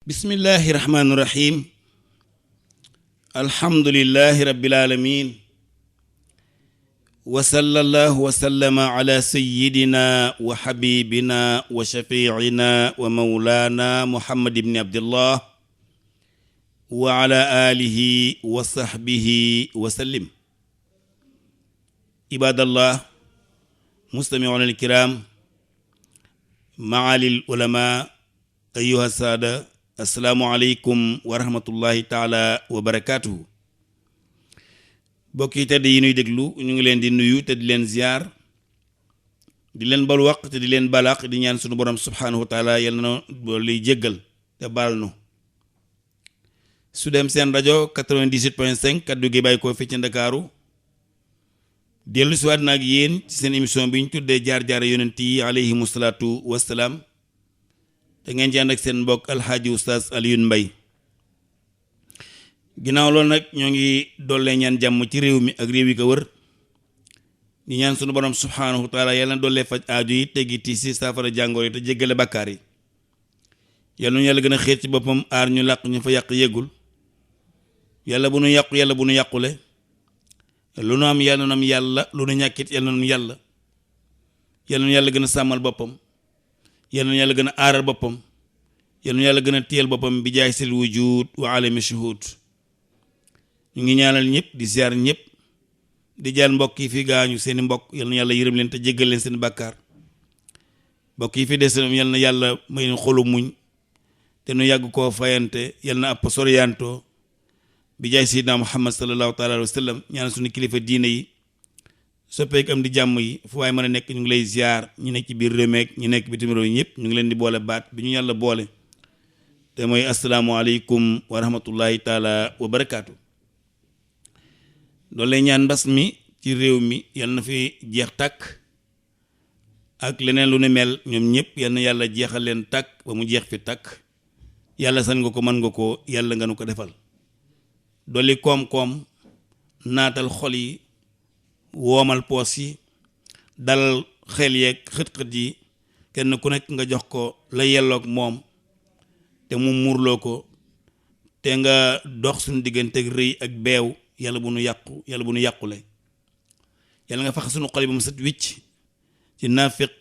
bismillahi rahmaani rahim alhamdulillahi rabbil alamin wa sallallahu wa sallama ala sayyidina wa habibina wa shafiicina wa mawlana muhammad ibni abdillah wa ala alihi wa sahbihi wa sallim. ibadallah mustami'una alkiram, ma'alil ulama, ayyuha saada, assalaamu aleykum wa rahmatullahi taala wa barakaatuhu. bokk yi tedd yi nuy déglu ñu ngi leen di nuyu te di leen ziyaar, di leen balu waq te di leen balaq, di ñaan sunu borom subhaanahu wa taala yal na liy jéggal te baal nu. Sud FM seen rajo 98.5 kaddu gi bàyyi ko fi ci Ndakaaru dellu si waat na ak yéen ci seen émission bi ñu tuddee jaar-jaare yonent yi alayhimu salaatu wassalaam, te ngeen ci ànd ak seen mbokk alxaaji oustaz Alioune Mbaye. ginnaaw loolu nag ñoo ngi dollee ñaan jàmm ci réew mi ak réew yi ko wër, di ñaan sunu borom subhaanahu wa taala yàlla na dollee faj aaju yi, teggi tiisi, saafara jàngoor yi te jéggale bàkkaar yi. yàlla nu yàlla gën a xeet ci boppam, aar ñu làq ñu fa yàq yeggul. yàlla bu nu yàqu, yàlla bu nu yàqule. lu nu am yàlla nu am yàlla, lu nu ñàkkit yàlla nu am yàlla. yàlla nu yàlla gën a sàmmal boppam, yàlla nu yàlla gën a aaral boppam, yàlla nu yàlla gën a téyel boppam bi jaay sil wujud wa alami shuhud. ñu ngi ñaanal ñëpp, di ziar ñëpp, di jaal mbokk yi fi gaañu seeni mbokk, yàlla na yàlla yërëm leen te jéggal leen seen bàkkaar. mbokk yi fi des yàlla na yàlla may nu xolu muñ te nu yàgg koo fayante, yàlla na àpp soriyanto bi jaay sayyidina muhammad sallallahu taala alayhi wa sallam. ñaanal suñu kilifa diine yi, soppeek am di jàmm yi, fu waaye mën a nekk ñu ngi lay ziar. ñu nekk ci biir réew meek ñu nekk bitim réew ñëpp ñu ngi leen di boole baat bi ñu yàlla boole, te mooy asalaamualeykum wa rahmatullahi taala wa barakaatu. doolu lay ñaan mbas mi ci réew mi yàlla na fi jeex tàkk, ak leneen lu ne mel, ñoom ñëpp yal na yàlla jeexal leen tàkk ba mu jeex fi tàkk. yàlla san nga ko, mën nga ko, yàlla nga nu ko defal. dolli koom-koom, naatal xol yi, woomal poos yi, dalal xel yeeg xët-xët yi, kenn ku nekk nga jox ko la yelloog moom te mu muurloo ko, te nga dox suñu digganteeg rëy ak beew. yàlla bu nu yàqu, yàlla bu nu yàqule. yàlla nga fax suñu xol yi ba mu set wicc ci naafiq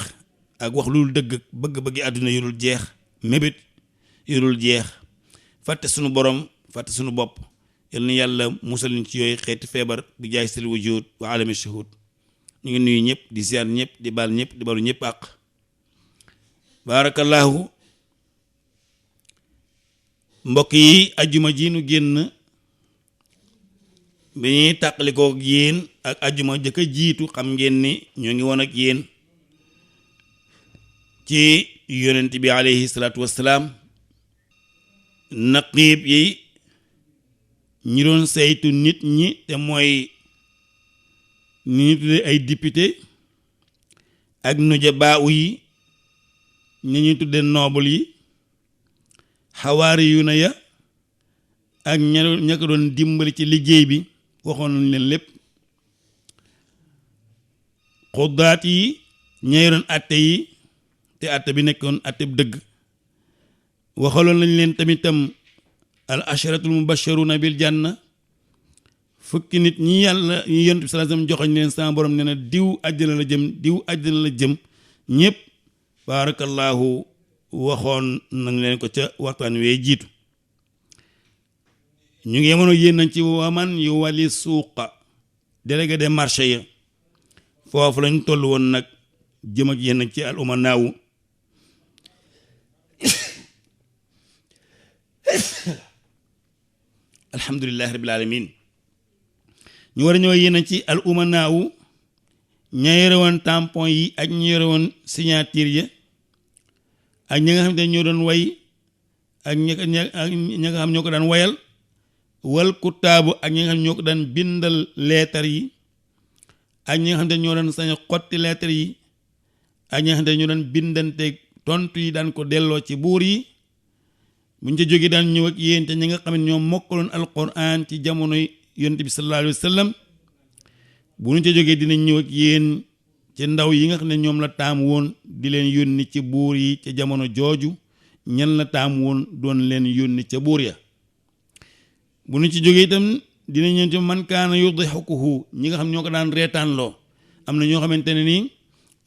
ak wax lu dul dëgg, bëgg-bëggi àdduna yu dul jeex, mébét yu dul jeex, fàtte suñu borom, fàtte suñu bopp. yàlla na yàlla musal ñu ci yooyu xeeti feebar bi jaay sil wujud wa alami shuhud. ñu ngi nuyu ñëpp, di ziar ñëpp, di baal ñëpp, di balu ñëpp àq. barakallahu. mbokk yi, ajjuma ji nu génn bi ñuy tàqalikoo ak yéen ak ajjuma jëkk a jiitu, xam ngeen ni ñoo ngi woon ak yéen ci yonent bi alayhi salaatu wassalaam, naqiib yi ñi doon saytu nit ñi, te mooy ni ñu tuddee ay député, ak nujabaa yi ñi ñu tuddee noble yi, xawaari yu na ya ak ña ko doon dimbali ci liggéey bi, waxoon nañ leen lépp. xuddaat yi ñay doon atte yi, te atte bi nekkoon atte bu dëgg. waxaloon nañ leen tamitam al asharatul mubashiruna bil janna, fukki nit ñi yàlla ñi yonent bi sallallahu alayhi wasallam joxoñ leen sama borom nee na diw àjjana la jëm, diw àjjana la jëm. ñëpp barakallahu waxoon nañ leen ko ca waxtaan wee jiitu. ñu ngi yemoon yéen nañ ci waman yu wali suuqa, délégué des marchés ya. foofu lañ toll woon nag, jëm ak yéen nag ci al umanaawu. alhamdulillahi rabbil alamin. ñu war a ñëw yéen ci al umanaawu, ña yore woon tampon yi ak ñu yore woon signature ya, ak ñi nga xam ne ñoo doon way, ak ña nga xam ñoo ko daan wayal, wal kutaabu ak ñi nga xam ñoo ko daan bindal leetar yi, ak ñi nga xam ne ñoo daan sañ xotti leetar yi, ak ñi nga xam ne ñoo daan bindante tontu yi, daan ko delloo ci buur yi. buñ ca jógee daan ñëw ak yéen te ñi nga xam ne ñoo mokkaloon alquran ci jamonoy yonent bi sallallahu alayhi wa sallam. bu ñu ca jógee dinañ ñëw ak yéen ci ndaw yi nga xam ne ñoom la taam woon di leen yónni ci buur yi ca jamono jooju, ñan la taam woon doon leen yónni ca buur ya. bu nu ci jógee itam dina ñëw ci man kaana yudhiquhu ñi nga xam ñoo ko daan reetaan loo am na ñoo xamante ne nii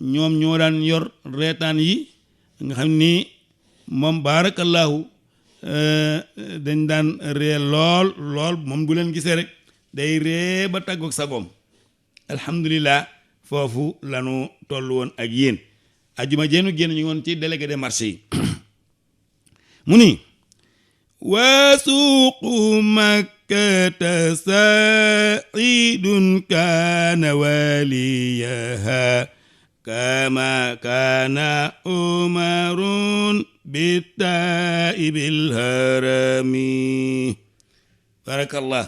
ñoom ñoo daan yor reetaan yi nga xam ni moom baarakallaahu dañ daan ree lool moom bu leen gisee rek day ree ba tàggoog sagoom. alhamdulilah foofu lanu toll woon ak yéen ajuma jeenu génn ñu ngi woon ci délégué des marchés yi mu ni wasuuqu makkata saidun kaana waliyaha kama kaana umarun bitaibil harami. barakallah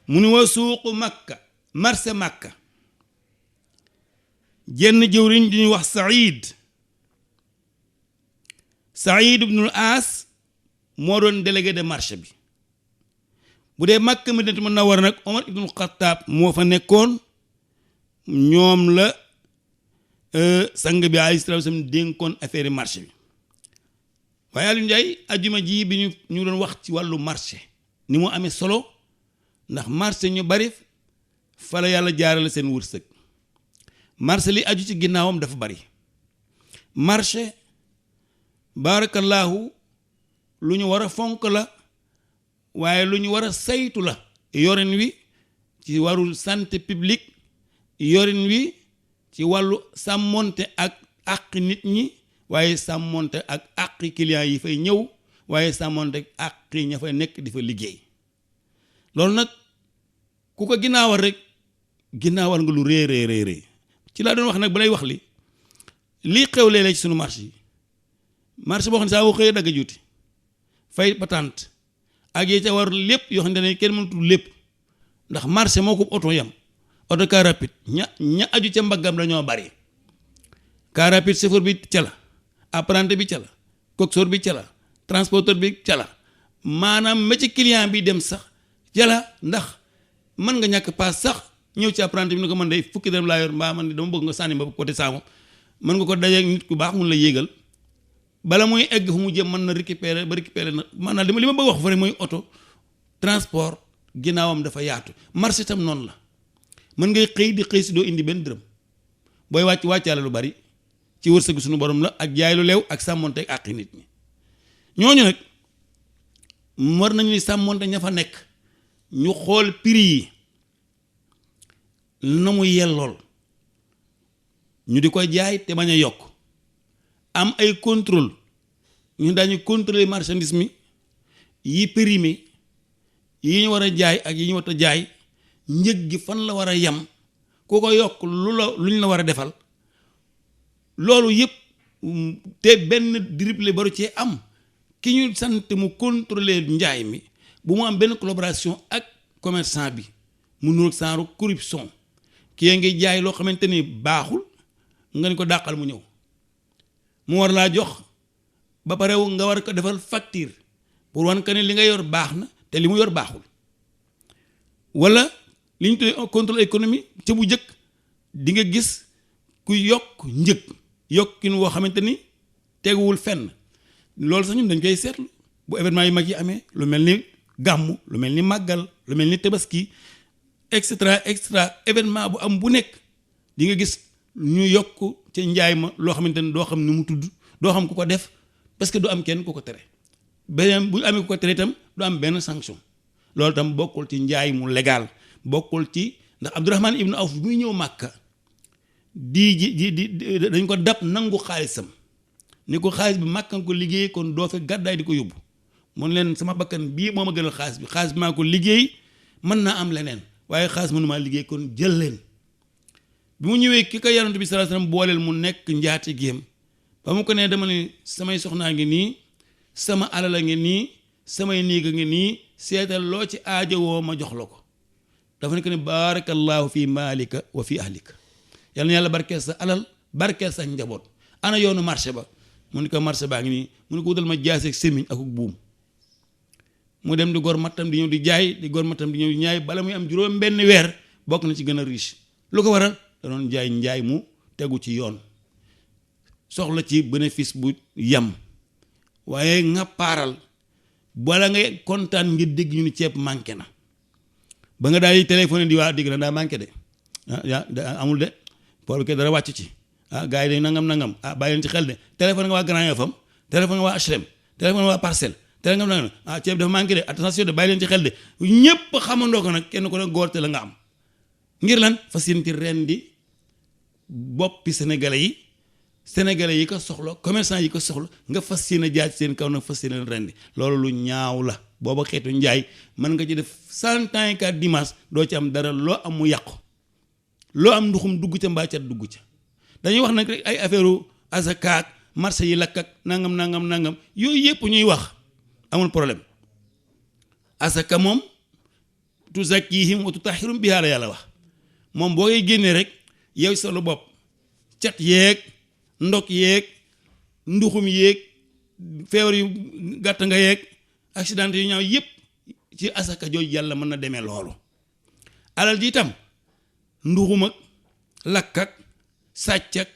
mu ni wasuuqu makka marché makka jenn jëwriñ di ñuy wax Saïd ibnul Aas moo doon délégué de marché bi. bu dee Makka Madinatu Munawwara nag Omar ibnul Xattaab moo fa nekkoon, ñoom la sang bi alayhi salaatu wa salaam dénkoon affaire marché bi. waaye Aliou Ndiaye ajjuma ji bi ñu doon wax ci wàllu marché ni mu amee solo, ndax marché ñu bari fa la yàlla jaarale seen wërsëg. marché li aju ci ginnaawam dafa bari. marché baarakallaahu lu ñu war a fonk la, waaye lu ñu war a saytu la. yorin wi ci wàllu santé publique, yorin wi ci wàllu sàmmonte ak àq nit ñi, waaye sàmmonte ak àqi client yi fay ñëw, waaye sàmmonte ak àqi ña fay nekk di fa liggéey. loolu nag ku ko ginnaawal rek ginnaawal nga lu rëy ci laa doon wax nag ba lay wax lii xew léeg-léeg ci sunu marché yi. marché boo xam ne saa woo xëyee dagg juuti fay patente ak yi ca war lépp yoo xam ne kenn mënatul lépp, ndax marché moo ko oto yam. oto car rapide ña aju ca mbaggam dañoo bari. car rapide chauffeur bi ca la, apprenti bi ca la, coxeur bi ca la, transporteur bi ca la, maanaam ma ci client bi dem sax ca la, ndax mën nga ñàkk paas sax ñëw ci apprenti bi ni ko man day fukki dërëm laa yor, mbaa man dama bëgg nga sànni ma côté saamo, mën nga ko dajeeg nit ku baax mun la yéegal bala muy egg fu mu jëm mën na récupérer na maanaam li ma bëgg wax fa rek mooy oto transport ginnaawam dafa yaatu. marché tam noonu la, mën ngay xëy si doo indi benn dërëm, booy wàccaale lu bari ci wërsëgu suñu borom la, ak jaay lu leew ak sàmmonte ak àqi nit ñi. ñooñu nag war nañu ni sàmmonte ña fa nekk, ñu xool prix yi na mu yellool, ñu di koy jaay te bañ a yokk. am ay contrôle, ñu daañu contrôler marchandise mi, yi périmé, yi ñu war a jaay ak yi ñu war a jaay, njëg gi fan la war a yem, ku ko yokk lu ñu la war a defal. loolu yëpp te benn dribble baru cee am. ki ñu sant mu contrôler njaay mi bu mu am benn collaboration ak commerçant bi, mu nuroog saaru corruption. kii ngi jaay loo xamante ni baaxul, nga ni ko dàqal mu ñëw, mu war laa jox ba pare nga war ko defal facture pour wan que ne li nga yor baax na te li mu yor baaxul. wala li ñu tuddee contrôle économique ca bu njëkk di nga gis ku yokk njëg yokkin woo xamante ni teguwul fenn. loolu sax ñun dañ koy seetlu bu événement yu mag yi amee, lu mel ni gàmmu, lu mel ni màggal, lu mel ni tabaski, et cetera événement bu am bu nekk di nga gis ñu yokk ca njaay ma loo xamante ni doo xam ni mu tudd, doo xam ku ko def, parce que du am kenn ku ko tere. beneen bu amee ku ko tere itam du am benn sanction. loolu itam bokkul ci njaay mu légal, bokkul ci, ndax Abdurahman ibnu Awf muy ñëw Màkka dañ ko dab nangu xaalisam ni ko xaalis bi Màkka nga ko liggéey, kon doo fekk gàddaay di ko yóbbu. mun leen sama bakkan bii moo ma gënal xaalis bi maa ko liggéey, mën naa am leneen waaye xaalis mënu maa liggéey, kon jël leen. bi mu ñëwee ki ko Yonent bi sallallahu alayhi wasallam booleel mu nekk njaati géem, ba mu ko nee dama ne samay soxnaa ngi nii, sama alal a ngi nii, samay néeg a ngi nii, seetal loo ci aajowoo ma jox la ko. dafa ne ko ne barakallahu fi maalika wa fi ahlika, yal na yàlla barkeel sa alal, barkeel sa njaboot. ana yoonu marché ba, mu ne ko marché baa ngi nii, mu ne ko wutal ma jaase ak semiñ ak buum. mu dem di gor mattam di ñëw di jaay, di gor mattam di ñëw di ñaay, bala muy am juróom benn weer bokk na ci gën a riche. lu ko waral da doon jaay njaay mu tegu ci yoon, soxla ci bénéfice bu yam. waaye nga paaral bala ngay kontaan ngir dégg ñu ni ceeb manqué na ba nga daal di téléphoné di waa dégg na daa manqué de amul de pour que dara wàcc ci gars yi day nangam bàyyi leen ci xel de téléphone nga waa Grand Yoff am téléphone nga waa HLM téléphone nga waa Parcelles téléphone nga nangam ceeb dafa manqué de attention de bàyyi leen ci xel de ñépp xamandoo ko nag kenn ko ne góorte la nga am ngir lan fas yéene ci ren di boppi sénégalais yi ko soxla commerçant yi ko soxla nga fas yéene jaay seen kaw nag fas yéene ren di loolu lu ñaaw la booba xeetu njaay mën nga ci def 100 ans ka dimanche doo ci am dara loo am mu yàqu loo am nduxum dugg ca mbaa cat dugg ca dañuy wax nag rek ay affaire azakaak marché yi lakk ak nangam yooyu yëpp ñuy wax amul problème asaka moom tuzakkihim wa tutahhirum bihaa la yàlla wax moom boo koy génnee rek yow sa lu bopp cat yeeg ndok yeeg nduxum yeeg feebar yu gàtt nga yeeg accident yu ñaaw yëpp ci asaka jooju yàlla mën na demee loolu alal ji itam nduxum ak lakk ak sàcc ak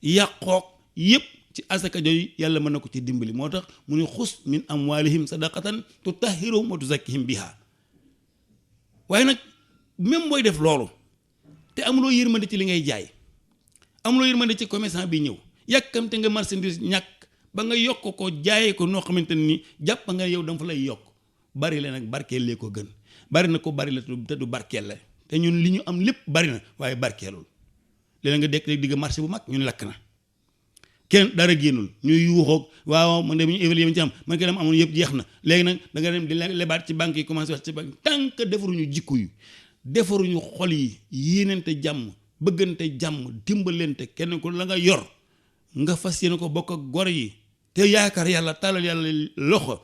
yàqook yëpp ci asaka jooju yàlla mën na ko ci dimbali moo tax mu ne xus min amwalihim sadaqatan tutahhiruhum wa tuzakkihim biha waaye nag même booy def loolu te amuloo yërmande ci li ngay jaay amuloo yërmande ci commerçant bi ñëw yàkkamte nga marchandise ñàkk ba nga yokk ko jaayee ko noo xamante ni jàpp nga yow dama fa lay yokk bari la nag barkeel lee ko gën bari na ko bari la te du barkeel la te ñun li ñu am lépp bari na waaye barkeelul léeg nga dekk rek digg marché bu mag ñun lakk na kenn dara génnul ñuy yuuxoog waaw man de bu ñu évalué ñu ci am man ke dem amoon yëpp jeex na léegi nag da nga dem di lebaat ci banque yi commencé wax ci banque tant que defaruñu jikko yi defaruñu xol yi yéenante jàmm bëggante jàmm dimbalante kenn ko la nga yor nga fas yéene ko bokk ak gor yi te yaakaar yàlla tàllal yàlla loxo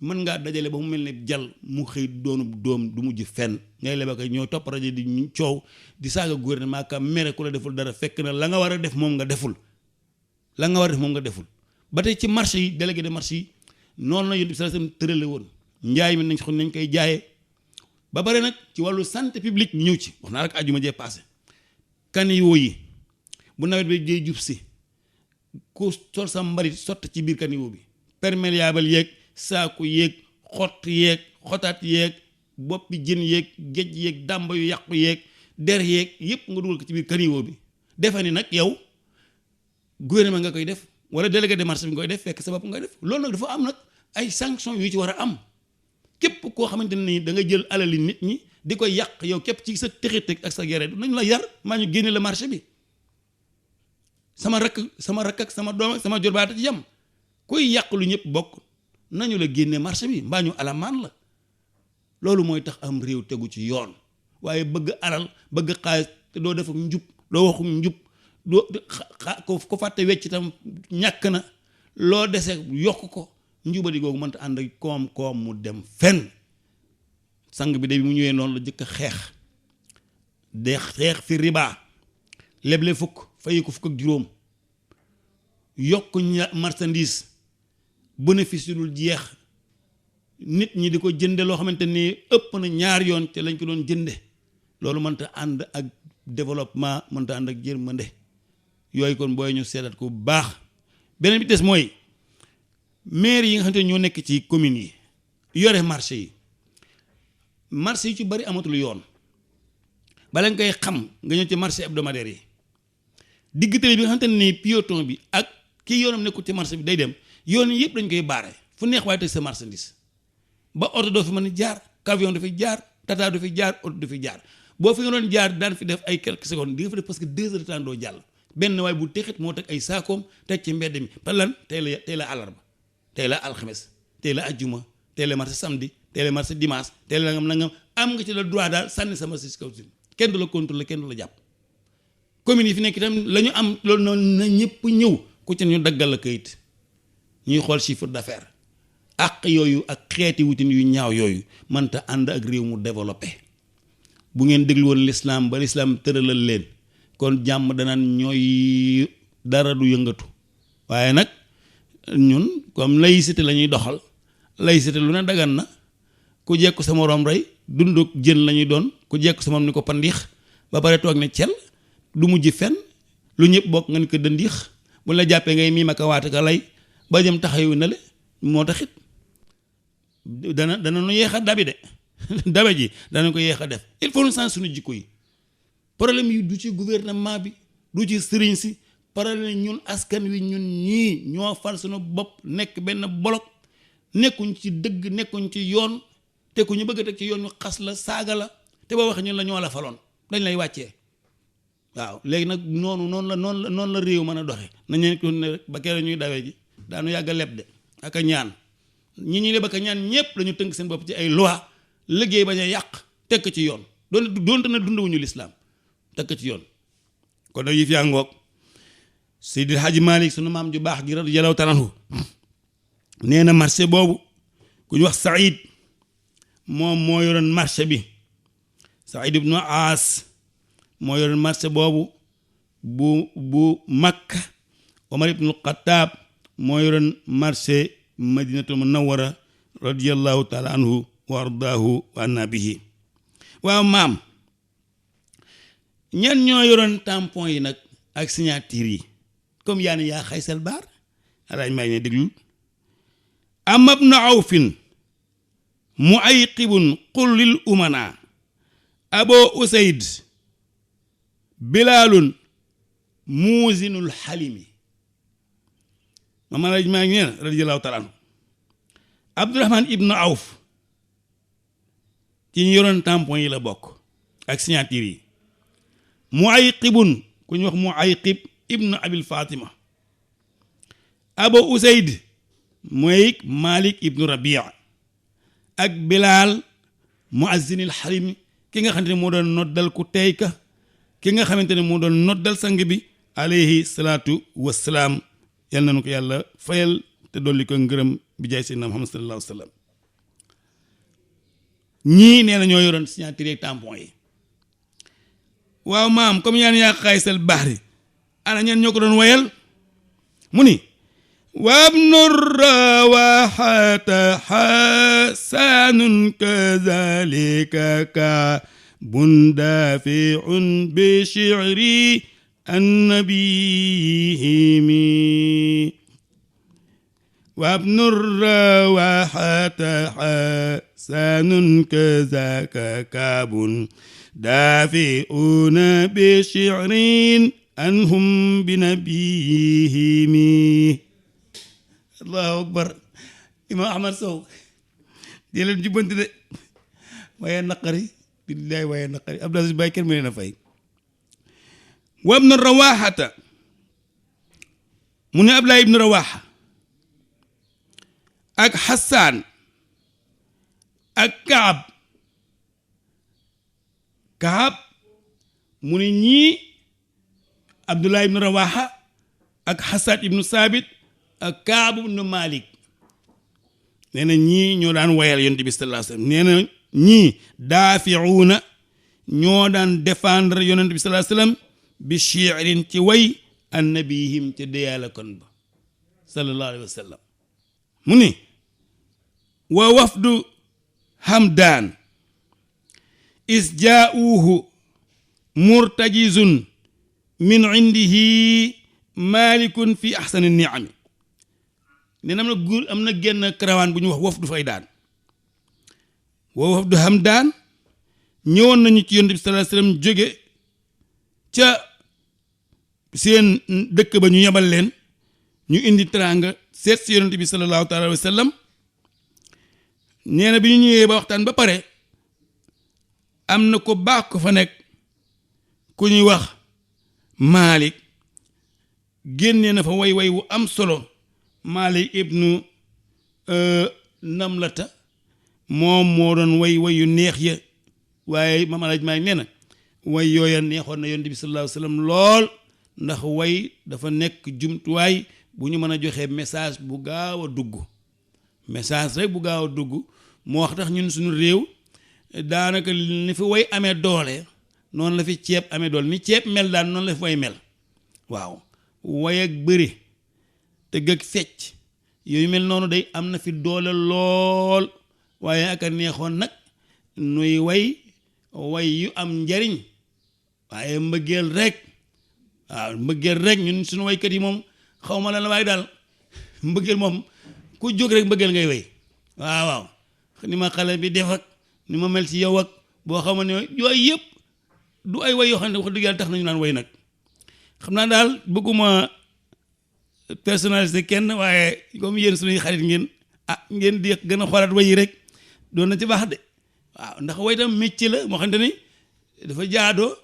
mën ngaa dajale ba mu mel ne jal mu xëy doonub doom du mujj fenn ngay leba ko ñoo topp rajo di ñu coow di saaga gouvernement ka mere ku la deful dara fekk na la nga war a def moom nga deful ba tey ci marché yi délégué de marché yi noonu la Yonent bi sallallahu alayhi wasallam tërale woon njaay mi nañ koy jaayee ba bare nag ci wàllu santé publique ñu ñëw ci wax naa rek àjjuma jee passé caniveau yi bu nawet bi jee jub si ku sol sa mbalit sotti ci biir caniveau bi perméable yeeg saaku yeeg xott yeeg xotaat yeeg boppi jën yeeg géej yeeg dàmba yu yàqu yeeg der yeeg yépp nga dugal ko ci biir caniveau bi defe ni nag yow gouvernement nga koy def wala délégué de marché bi nga koy def fekk sa bopp ngay def loolu nag dafa am nag ay sanctions yu ci war a am képp koo xamante ne nii da nga jël alali nit ñi di koy yàq yow képp ci sa texiteg ak sa gere nañ la yar maa ñu génne la marché bi sama rakk ak sama doom ak sama jorbaata ci yam kuy yàq lu ñëpp bokk nañu la génne marché bi mbaa ñu alamaan la loolu mooy tax am réew tegu ci yoon waaye bëgg alal bëgg xaalis te doo def njub doo waxum njub doo ko fàtte wecc itam ñàkk na loo dese yokk ko njubadi googu mënta ànd ak koom-koom mu dem fenn sang bi de bi mu ñëwee noonu la jëkk a xeex fi riba leble fukk fayi ko fukk ak juróom yokk marchandise bénéfice yu dul jeex nit ñi di ko jënde loo xamante ni ëpp na ñaar yoon te lañ ko doon jënde loolu mënta ànd ak développement mënta ànd ak yërmande yooyu kon booy ñu seetat ko bu baax beneen bi des mooy maire yi nga xamante ne ñoo nekk ci communes yi yore marché yi ci bari amatul yoon bala nga koy xam nga ñëw ci marché hebdomadaire yi digg tali bi nga xamante ne piéton bi ak kii yoonam nekkul ci marché bi day dem yoon yi yëpp dañ koy baare fu neex waaye teg sa marchandise ba oto doo fi mën a jaar camion dafay jaar tata du fi jaar oto du fi jaar boo fi nga doon jaar daan fi def ay quelques secondes di nga fi def parce que 2 heures de temps doo jàll benn waaye bu texit moo teg ay saakoom teg ci mbedd mi par lan tey la àllarba tey la alxames tey la ajjuma tey la marché samedi tey la marché dimanche tey la nangam am nga ci la droit daal sànni sama si kaw si kenn du la contrôler kenn du la jàpp communes yi fi nekk itam la ñu am loolu noonu na ñëpp ñëw ku ci ñu daggal la kayit ñuy xool chiffre d'affaires ak yooyu ak xeeti wutin yu ñaaw yooyu mënta ànd ak réew mu développé bu ngeen déglu woon l'islam ba l'islam tëralal leen kon jàmm danaan ñooy dara du yëngatu waaye nag ñun comme laïcité la ñuy doxal laïcité lu ne dagan na ku jekku sa moroom rey dunduk jën la ñuy doon ku jekku sa morom ni ko pandiix ba pare toog ne cel du mujj fenn lu ñëpp bokk nga ni ko dëndiix bu la jàppee ngay mii ma ka waate ka lay ba jëm taxawu na le moo taxit dana nu yeex a dabi de dabe ji dana ko yeex a def il faut nu sens suñu jikko yi. problème yi du ci gouvernement bi du ci sëriñ si problème ñun askan wi ñun ñii ñoo fal suñu bopp nekk benn bolok nekkuñ ci dëgg nekkuñ ci yoon te ku ñu bëgg a teg ci yoon ñu xas la saaga la te boo waxee ñun la ñoo la faloon dañ lay wàccee waaw léegi nag noonu la réew mën a doxe nañu ne rek ba keroog ñuy dawee ji daanu yàgg a leb de ak a ñaan ñi ñuy leb ak a ñaan ñëpp dañu tënk seen bopp ci ay loi liggéey bañ a yàq tekk ci yoon doonte na dundawuñu lislaam tekk ci yoon kon nag yi fi ngoog Seydi Hadji Malick sunu maam ju baax gi radiyallahu ta'ala anhu nee na marché boobu ku ñu wax Saïd moom moo yoroon marché bi Saïd ibnu Aas moo yoroon marché boobu bu Makka. Omar ibnul Xattaab moo yoroon marché Madinatul Munawwara radiyallahu ta'ala anhu wa ardaahu wa anna bihi. waaw maam ñan ñoo yoroon tampon yi nag ak signature yi comme yaa xaysal baar alaaj maa ngi ne déglul am ibnu awfin muayqibun qul lil umana abo usayd bilaalun muusinul xalimi maam alaaj maa ngi ne radiyallahu taala anhu abdurahman ibnu awf ci ñu yoroon tampon yi la bokk ak signature yi muayqibun ku ñu wax muayqib ibnu abil fatima abo usayd mooy malik ibnu rabia ak bilaal muazzinil xarim ki nga xamante ne moo doon noddal ku tey ka ki nga xamante ne moo doon noddal sang bi alayhi salaatu wassalaam yal na nu ko yàlla fayal te dolli ko ngërëm bi jaay seydina muhammad sallallahu alayhi wa sallam ñii nee na ñoo yoroon signature ak tampon yi waaw maam comme yaa xaysal bahri ana ñeen ñoo ko doon wayal mu ni wabnu rawaxata xasanun kazalika ka bundafiun bi shi'ri annabihimi wabnu rawaxata xasanun kazaka ka bundafiuna bi shi'rin anhum bi nabiyihimi. allahu akbar. imam ahmad sow di leen jubbanti de waaye naqari billahi waaye naqari abdou aziz baay kenn mu leen a fay. wabnu rawaxata mu ne abdullah ibnu rawaxa ak xasaan ak kaab mu ne ñii abdullah ibnu rawaxa ak xasaan ibnu saabit ak kaab ibnu malik nee na ñii ñoo daan wayal yonent bi sallallahu alayhi wasallam nee na ñii daafiuuna ñoo daan défendre yonent bi sallallahu alayhi wasallam bi shi'rin ci way annabihim ci deyaala kon ba sallallahu alayhi wasallam mu ni wa wafdu hamdaan is jaa'uuhu murtajizun min indihi malikun fi ahsani ni'ami nee na am na genn karawaan bu ñu wax wafdu faydaan wa wafdu hamdaan ñëwoon nañu ci yonent bi sallallahu alayhi wasallam jóge ca seen dëkk ba ñu yebal leen ñu indi teraanga seet si yonent bi sallallahu taala alayhi wasallam nee na bi ñu ñëwee ba waxtaan ba pare am na ko baax ko fa nekk ku ñuy wax Malik génnee na fa way wu am solo Malik ibnu Namlata moom moo doon way yu neex ya waaye Maam Alaaji Maalik nee na way yooya neexoon na yonent bi sallallahu alayhi wasallam lool ndax way dafa nekk jumtuwaay bu ñu mën a joxe message bu gaaw a dugg message rek bu gaaw a dugg moo wax tax ñun suñu réew daanaka ni fi way amee doole noonu la fi ceeb amee doole ni ceeb mel daan noonu la fi way mel waaw way ak bëri tëgg ak fecc yooyu mel noonu day am na fi doole lool waaye aka neexoon nag nuy way yu am njariñ waaye mbëggeel rek waaw mbëggeel rek ñun suñu waykat yi moom xaw ma la waaye daal mbëggeel moom ku jóg rek mbëggeel ngay way waaw ni ma xale bi def ak ni ma mel ci yow ak boo xamoon ne yooyu yëpp du ay way yoo xam ne wax dëgg yàlla tax nañu naan way nag xam naa daal bëgguma personnalité kenn waaye comme yéen suñuy xarit ngeen ngeen di gën a xoolaat way yi rek doon na ci baax de waaw ndax way tam métier la moo xamante ni dafa jaadoo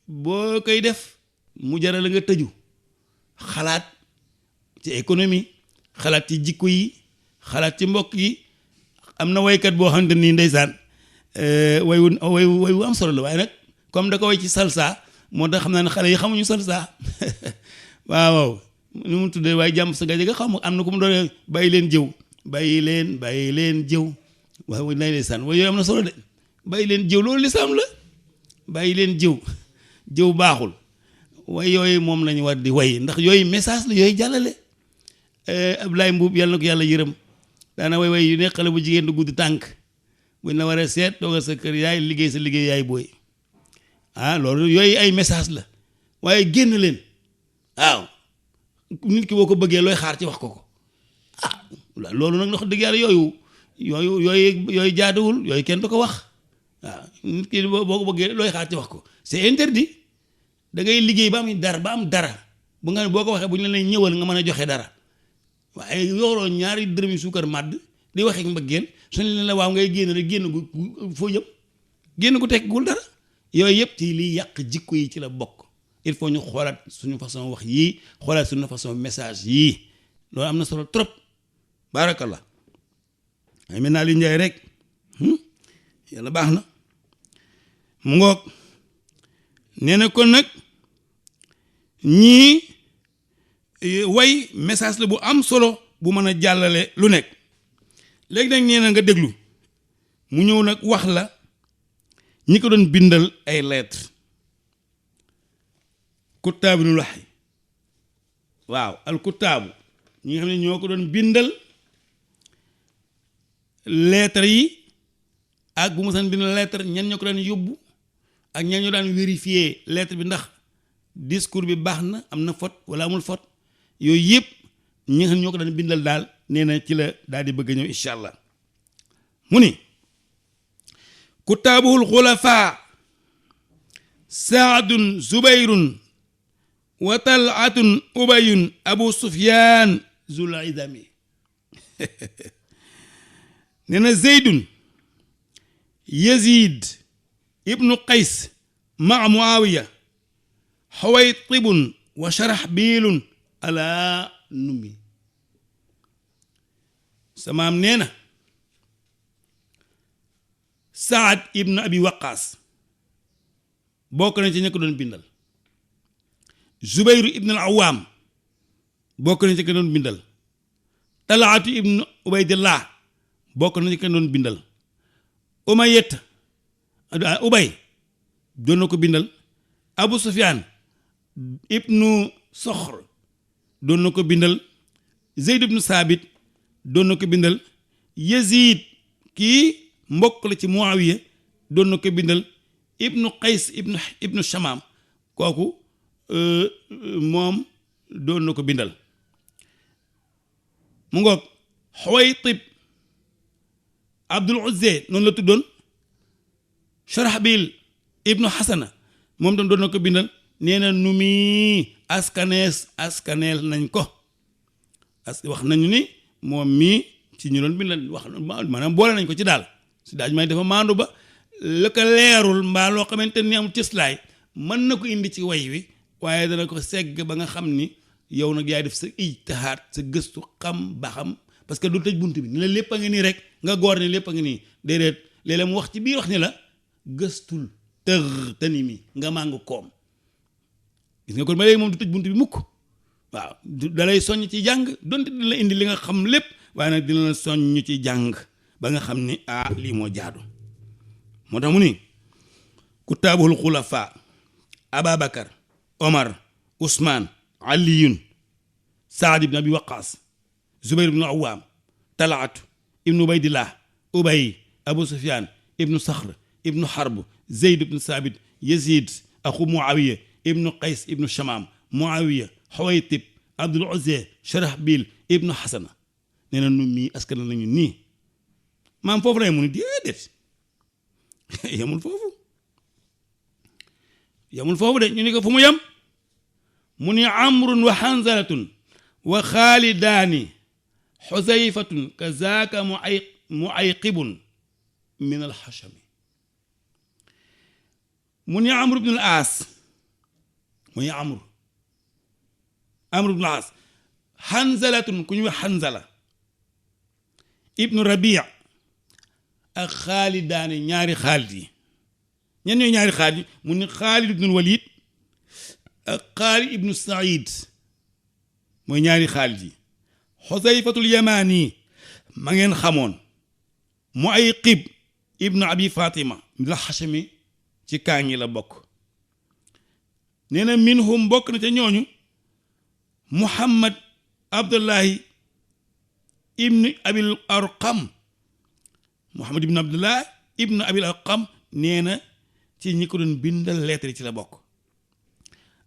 boo koy def mu jaral la nga tëju xalaat ci économie xalaat ci jikko yi xalaat ci mbokk yi am na waykat boo xamante nii ndeysaan way wu am solo la waaye nag comme da ko way ci salsa moo tax xam naa ne xale yi xamuñu salsa waaw nu mu tuddee waaye jàmm sa gaje nga xam am na ku mu doon bàyyi leen jëw waaw nay ndeysaan way yooyu am na solo de bàyyi leen jëw loolu lislaam la bàyyi leen jëw baaxul way yooyu moom lañu war di way ndax yooyu message la yooyu jàllale Abdoulaye Mbuub yàlla na ko yàlla yërëm daana way yu ne xale bu jigéen du gudd tànk buñ la waree seet toogal sa kër yaay liggéey sa liggéey yaay booy loolu yooyu ay message la waaye génn leen waaw nit ki boo ko bëggee looy xaar ci wax ko loolu nag wax dëgg yàlla yooyu jaaduwul yooyu kenn du ko wax waaw nit ki boo ko bëggee looy xaar ci wax ko c'est interdit da ngay liggéey ba am dara bu nga boo ko waxee bu ñu la nee ñëwal nga mën a joxe dara waaye yoroo ñaari dërëmi suukar màdd di waxee mbëggeel suñu leen la waaw ngay génn rek génn gu foo jëm génn gu teggul dara yooyu yëpp ci liy yàq jikko yi ci la bokk il faut ñu xoolaat suñu façon wax yii xoolaat suñu façon message yii loolu am na solo trop barakallah ay mel naa li njaay rek yàlla baax na mu ngoog nee na kon nag ñii way message la bu am solo bu mën a jàllale lu nekk léegi nag nee na nga déglu mu ñëw nag wax la ñi ko doon bindal ay lettres kuttaabinul waxyi waaw al kuttaabu ñi nga xam ne ñoo ko doon bindal lettres yi ak bu mu san bindal lettre ñan ñoo ko daan yóbbu ak ñan ñoo daan vérifier lettre bi ndax discours bi baax na am na faute wala amul faute yooyu yëpp ñi nga xam ne ñoo ko daan bindal daal nee na ci la daal di bëgg a ñëw incha allah mu ni kutaabuhul xulafaa saadun zubayrun wa talatun ubayun abu sufyaan zul idami nee na zeydun yazid ibnu qays maa muawiya xawaytibun wa sharaxbiilun ala nummi samaam nee na saad ibnu abi waqaas bokk na ci ña ko doon bindal zubayru ibnu al awaam bokk na ci ka doon bindal talaatu ibnu ubaydillah bokk na ci ka doon bindal umayet ubay doon na ko bindal abu sufyaan ibnu soxr doon na ko bindal zeyd ibnu saabit doon na ko bindal yazid kii mbokk la ci muawiya doon na ko bindal ibnu qays ibnu shamaam kooku moom doon na ko bindal mu ngoog xawaytib abdul uzze noonu la tuddoon sharaxbil ibnu xasana moom tam doon na ko bindal nee na nu mi askaneel nañ ko wax nañu ni moom mii ci ñu doon bindal wax maanaam boole nañ ko ci daal si daaj may dafa maandu ba la ko leerul mbaa loo xamante ni am cëslaay mën na ko indi ci way wi waaye dana ko segg ba nga xam ni yow nag yaay def sa ijtihaad sa gëstu xam ba xam parce que du tëj bunt bi ni la lépp a ngi nii rek nga goor ni lépp a ngi nii déedéet léeg-léeg mu wax ci biir wax ni la gëstul tër tani mi nga màngu koom gis nga kon ba léegi moom du tëj bunt bi mukk waaw dalay soññ ci jàng donte dina la indi li nga xam lépp waaye nag dina la soññ ci jàng ba nga xam ni lii moo jaadu moo tax mu ni kutaabuhul xulafa ababakar omar usman aliyun saad ibn abi waqaas zubayr ibnu awaam talaatu ibnu ubaydillah ubay abu sufyaan ibnu saxr ibnu harb zeyd ibnu saabit yazid axu muawiya ibnu qays ibnu shamaam muawiya xawaytib abdul uzze sharaxbil ibnu xasana nee na nu mii askan nañu nii maam foofu lay mu ni déedéet yamul foofu de ñu ni ko fu mu yam mu ni amrun wa hanzalatun wa xaalidaani xusayfatun kazaaka muayqibun min alxachami mu ni amr ibn al aas muy amr ibn al aas hanzalatun ku ñuy wax hanzala ibnu rabi ak xaalidaani ñaari xaalid yi ñen ñooy ñaari xaalid yi mu ni xaalid ibnul walid ak xaalid ibnu said mooy ñaari xaalid yi xusayfatul yamaani ma ngeen xamoon muayqib ibnu abi fatima la xachami ci kaang yi la bokk nee na minhum bokk na ca ñooñu muhammad abdullahi ibnu abil arqam muhammad ibnu abdullah ibnu abil arqam nee na ci ñi ko doon bindal lettre ci la bokk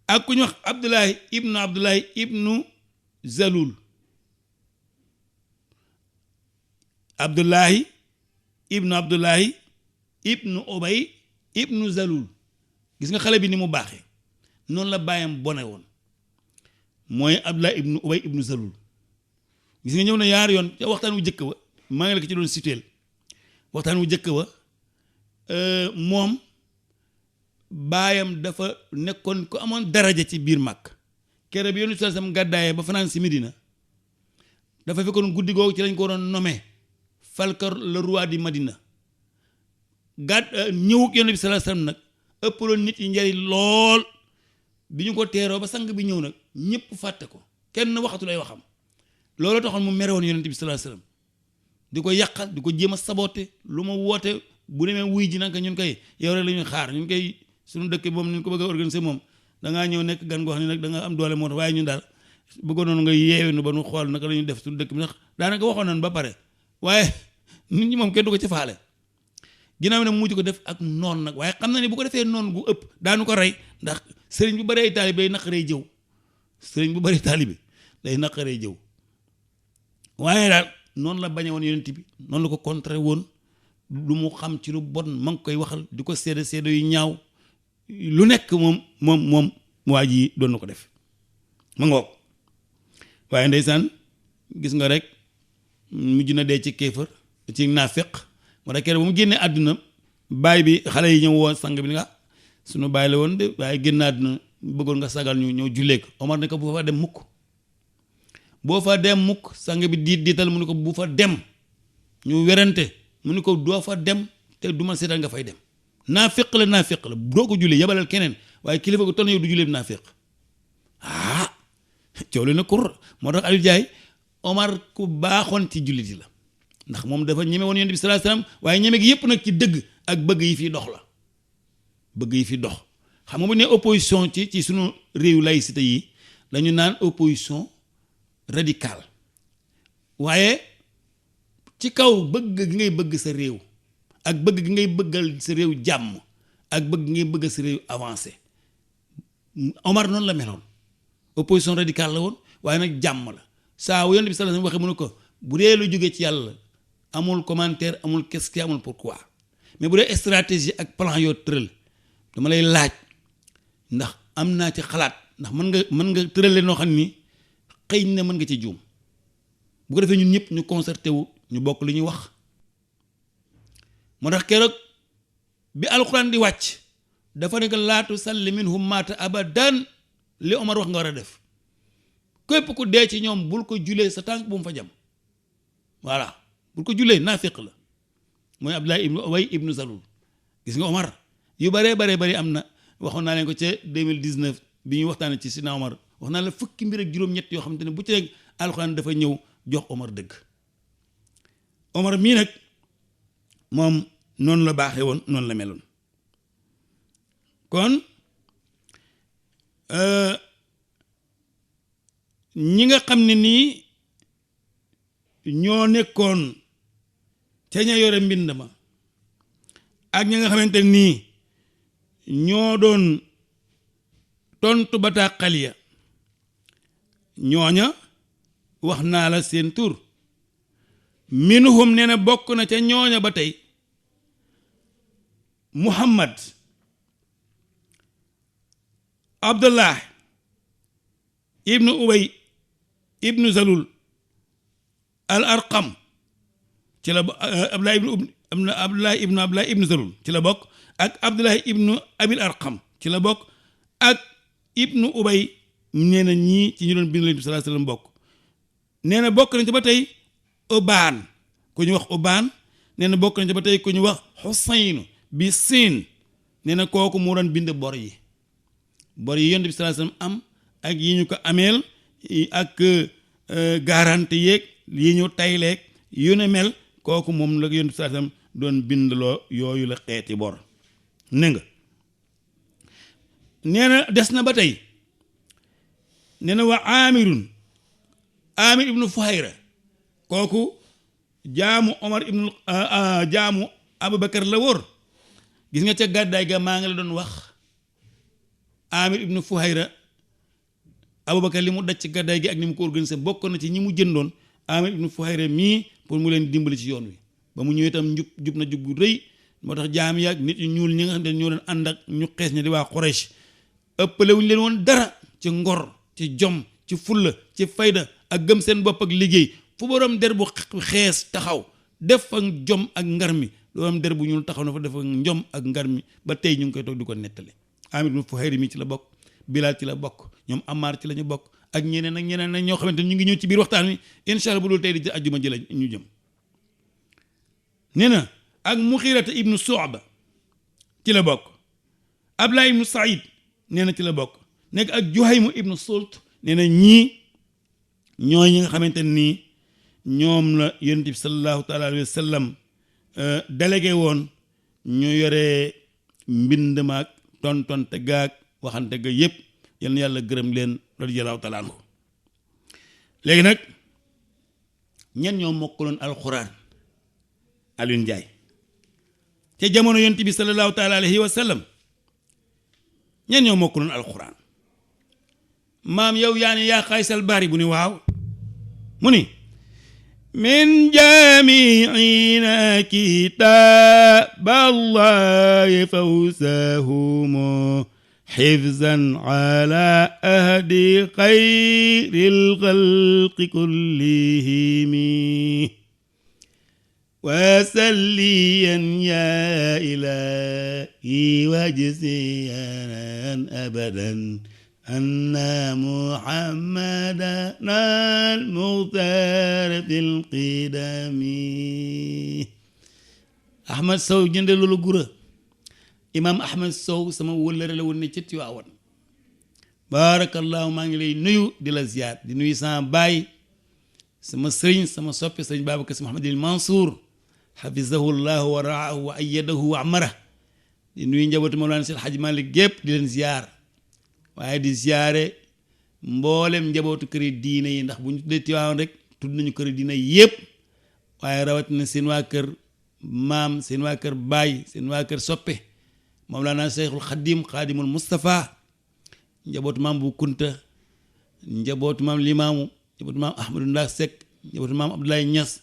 ak ku ñu wax abdullahi ibnu zalul abdullahi ibnu ubay ibnu zalul gis nga xale bi ni mu baaxee noonu la bàyyam bone woon mooy abdullahi ibnu ubay ibnu zalul gis nga ñëw na yaar yoon ca waxtaan wu jëkk wa maa ngi la ko ci doon situel waxtaan wu jëkk wa moom baayam dafa nekkoon ku amoon daraja ci biir màkk kere bi yoonu sam gàddaayee ba fanaan si Medina dafa fekkoon guddi googu ci lañ ko waroon nommé falkar le roi di Madina ñëwug yonent bi sallallahu alayhi wasallam nag ëppaloon nit yi njariñ lool bi ñu ko teeroo ba sang bi ñëw nag ñëpp fàtte ko kenn waxatul ay waxam loolu taxoon mu mere woon yonent bi sallallahu alayhi wasallam di ko yàqal di ko jéem a saboté lu ma woote bu demee wuy ji nag ñun koy yow rek la ñuy xaar ñun koy suñu dëkk moom ni ñu ko bëgg a organiser moom dangaa ñëw nekk gan goo xam ne nag da nga am doole moo tax waaye ñun daal bëggoon noonu nga yeewe nu ba nu xool naka la ñuy def suñu dëkk bi ndax daanaka waxoon nañ ba pare waaye nit ñi moom kenn du ko ci faale ginnaaw ne mujj ko def ak noon nag waaye xam na ne bu ko defee noon gu ëpp daanu ko rey ndax sëriñ bu bari ay taalibe day naqaree jëw sëriñ bu bari taalibe day naqaree jëw waaye daal noonu la bañe woon yonent bi noonu la ko contré woon lu mu xam ci lu bon ma ngi koy waxal di ko seede yu ñaaw lu nekk moom waa ji doon na ko def ma ngoog waaye ndeysaan gis nga rek mujj na dee ci kéefër ci naafeq moo tax keroog ba mu génnee àdduna baay bi xale yi ñëw woo sang bi ni nga sunu baay la woon de waaye génn àdduna bëggoon nga sagal ñu ñëw jullee ko Omar ne ko bu fa dem mukk boo fa dem mukk sang bi diital mu ne ko bu fa dem ñu werante mu ne ko doo fa dem te du ma seetal nga fay dem naafeq la doo ko jullee yabalal keneen waaye kilifa ko toll na yow du jullee naafeq coow li na kur moo tax Aliou Ndiaye Omar ku baaxoon ci jullit yi la ndax moom dafa ñeme woon yonent bi sallallahu alayhi wasallam waaye ñeme gi yépp nag ci dëgg ak bëgg yi fi dox la bëgg yi fi dox xam nga bu ne opposition ci sunu réew laïcité yi dañu naan opposition radicale waaye ci kaw bëgg gi ngay bëgg sa réew ak bëgg gi ngay bëggal sa réew jàmm ak bëgg gi ngay bëggal sa réew avancé Omar noonu la meloon opposition radicale la woon waaye nag jàmm la saa wu yonent bi sallallahu alayhi wasallam waxee mu ne ko bu dee lu jógee ci yàlla amul commentaire amul qu'est-ce qui amul pourquoi mais bu dee stratégie ak plan yoo tëral dama lay laaj ndax am naa ci xalaat ndax mën nga tëralee noo xam ni xëy na mën nga ci juum bu ko defee ñun ñëpp ñu concerté wu ñu bokk li ñuy wax moo tax keroog bi alxuraan di wàcc dafa nekk laatu salli minhum maata abadan li Omar wax nga war a def képp ku dee ci ñoom bul ko julee sa tànk bu mu fa jam voilà bul ko julee naafiq la mooy Abdullah ibnu Ubay ibnu Salul gis nga Omar yu bare am na waxoon naa leen ko ca 2019 bi ñuy waxtaane ci Sidna Omar wax naa la fukki mbir ak juróom-ñett yoo xam te ne bu ci rek alxuraan dafa ñëw jox Omar dëgg Omar mii nag moom noonu la baaxee woon noonu la meloon kon ñi nga xam ne nii ñoo nekkoon ca ña yore mbind ma ak ñi nga xamante nii ñoo doon tontu bataaxal ya ñooña wax naa la seen tur minhum nee na bokk na ca ñooña ba tey Muhammad Abdullah ibnu Ubay ibnu Zalul al Arqam ci la Abdullah ibnu Zalul ci la bokk ak Abdullah ibnu Abil Arqam ci la bokk ak ibnu Ubay nee na ñii ci ñu doon bind Yonent bi sallallahu alayhi wasallam bokk nee na bokk nañ ci ba tey Ubaan ku ñu wax Ubaan nee na bokk nañ ci ba tey ku ñu wax Xusaynu bi siin nee na kooku moo doon bind bor yi Yonent bi sallallahu alayhi wasallam am ak yi ñu ko ameel ak garanti yeeg yi ñu tayleeg yu ne mel kooku moom la Yonent bi sallallahu alayhi wasallam doon bindloo yooyu la xeeti bor ne nga nee na des na ba tey nee na waa Amir ibnu Fuhayra kooku jaamu Omar ibnu jaamu Abubakar la wóor gis nga ca gàddaay ga maa ngi la doon wax Amir ibnu Fuhayra Abubakar li mu daj ci gàddaay gi ak ni mu ko organisé bokk na ci ñi mu jëndoon Amir ibnu Fuhayra mii pour mu leen dimbali ci yoon wi ba mu ñëwee itam jub na jub gu rëy moo tax jaam yaag nit ñu ñuul ñi nga xam ne ñoo leen ànd ak ñu xees ñi di waa Quraysh ëppale wuñ leen woon dara ci ngor ci jom ci fulla ci fayda ak gëm seen bopp ak liggéey fu borom der bu xees taxaw def ak jom ak ngar mi borom der bu ñuul taxaw na fa def ak njom ak ngar mi ba tey ñu ngi koy toog di ko nettali Amir ibn Fuhayra mi ci la bokk Bilal ci la bokk ñoom Ammar ci la ñu bokk ak ñeneen ak ñoo xamante ñu ngi ñëw ci biir waxtaan wi incha allah bu dul tey di ajjuma ji la ñu jëm nee na ak Muxirata ibnu Su'ba ci la bokk Abdullah ibnu Saïd nee na ci la bokk nekk ak Juhaymu ibnu Sult nee na ñii ñooy ñi nga xamante nii ñoom la Yonent bi sallallahu taala alayhi wa sallam délégué woon ñu yore mbind maag tontonte gaag waxante ga yépp yal na yàlla gërëm leen radiyallahu taala anhu léegi nag ñen ñoo mokkaloon alxuraan Alioune Ndiaye ca jamono Yonent bi sallallahu taala alayhi wa sallam ñen ñoo mokkaloon alxuraan maam yow yaa ni yaa xaysal bari bu ni waaw mu ni min jamiina kitaaballahi fawsahumu xifzan ala ahdi xayril xalqi kullihimi wasalliyan ya ilahi wajziyan abadan anna muhammadan al-muxtaar fil qidami Ahmad Sow jënde loolu gura imam Ahmad Sow sama wëllëre la woon ne ci Tiwaawan barakallahu maa ngi lay nuyu di la ziyaar di nuyu sama baay sama sëriñ sama soppe sëriñ Babacar Si Muhammadil Mansour hafizahu llahu wa raahu wa ayyadahu wa amara di nuyu njabootu Mawlana Seydi El Hadji Malick gépp di leen ziyaar waaye di ziyaare mboolem njabootu këri diine yi ndax bu ñu tuddee Tiwaawan rek tudd nañu këri diine yépp waaye rawatina seen waa kër maam seen waa kër baay seen waa kër soppe Mawlana Cheikhul Khadim Khadimul Mustafa njabootu maam Bu Kunta njabootu maam Limaamu njabootu maam Ahmadou Ndak Seck njabootu maam Abdoulaye Niass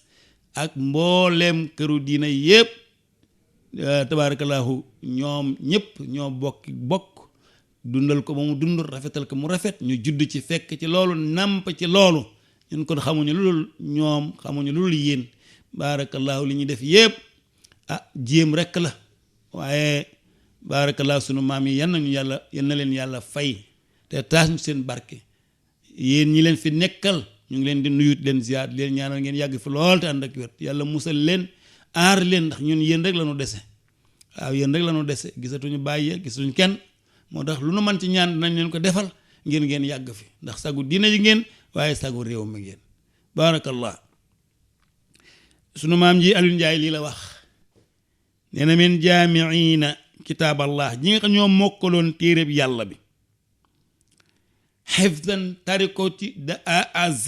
ak mboolem këru diine yépp tabaarakallahu ñoom ñëpp ñoo bokk dundal ko ba mu dund rafetal ko mu rafet ñu judd ci fekk ci loolu namp ci loolu ñun kon xamuñu lu dul ñoom xamuñu lu dul yéen baarakallahu li ñuy def yépp jéem rekk la waaye baarakallahu sunu maam yi yan na leen yàlla fay te taas ñu seen barke yéen ñi leen fi nekkal ñu ngi leen di nuyut leen ziyaar leen ñaanal ngeen yàgg fi lool te ànd ak wér yàlla musal leen aar leen ndax ñun yéen rek la ñu dese waaw yéen rek la ñu dese gisatuñu bàyyi gisatuñu kenn moo tax lu nu man ci ñaan dinañ leen ko defal ngeen yàgg fi ndax sagu diina ji ngeen waaye sagu réew mi ngeen baarakallah sunu maam ji Alioune Ndiaye lii la wax nee na min jaamiina kitaaballah ñi nga xam ñoo mokkaloon téereb yàlla bi xifdan tari ko ci a z